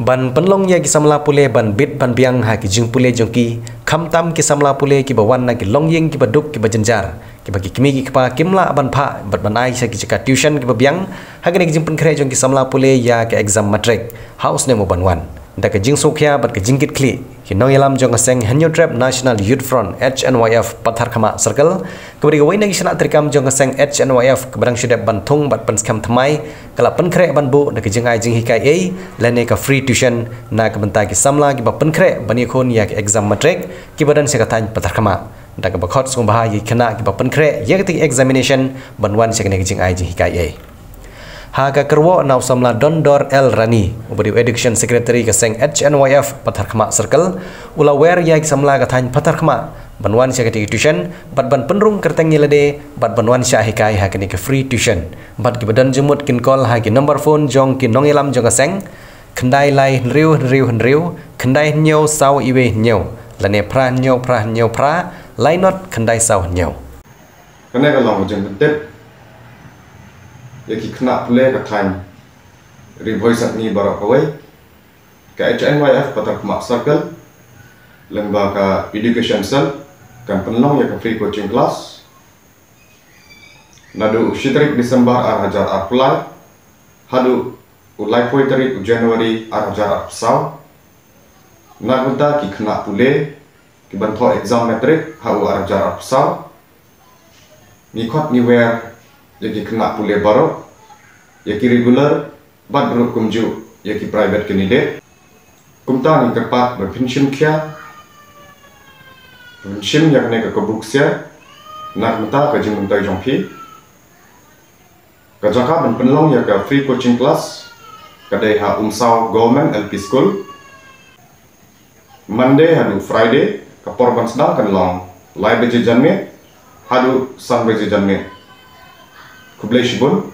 ban penlong ya ki samla pule ban bit ban biang ha ki jing pule jongki kham tam ki samla pule ki bawan na ki long yeng ki baduk ki bajenjar ki bagi kimi ki pa kimla ban pha bat banai sa ki jika tuition ki babiang ha ki jing pen kre jongki samla pule ya ki exam matric house ne mo ban wan da ka jing sokhya bat ka jingkit kli ki nong yalam jong aseng hanyo trap national youth front HNYF pathar khama circle kebri wai nagi sena trikam jong aseng HNYF kebrang shidap bantung bat penskam thamai kala penkre ban bu da ka jingai jing hikai a lane ka free tuition na ka bentai ki samla ki ba penkre bani khon ya ki exam matric ki badan se ka tan pathar khama da ka bakhot sung bah yi khana ki ba penkre ya ki examination banwan se ka ne jingai jing hikai a Haga kerwo nau samla Dondor El Rani ubadi education secretary ka seng HNYF pathar khama circle ula wer ya samla ka than pathar khama banwan sia ka tuition bat ban penrung kerteng yelade bat banwan sia hikai ha ka free tuition bat ki badan jumut kin call ha ki number phone jong ki nong elam jong ka seng khandai lai riu khandai nyau sau iwe nyau lane pra nyau pra lai not khandai sau nyau kana ka long jeng tep yaki kena pule ka time revoice ni barak away ka HNYF pathar khama circle lengba ka education cell kan penlong ya ka free coaching class nadu shitrik Desember ar hajar apply hadu ulai poitari January ar hajar apsaw nagunta ki kena pule ki bantho exam matric hau ar hajar apsaw ni khot ni wer yaki kena pule baru yaki regular bat beruk kumju yaki private candidate kumta ni tepat berpension kia pension yak ne ka buksia nak menta ka jing mentai jongpi ka jaka ban penlong yak free coaching class ka dai ha umsau government LP school Monday hadu Friday ka porban sedang kan long live beje janme hadu sang beje janme kublai shibun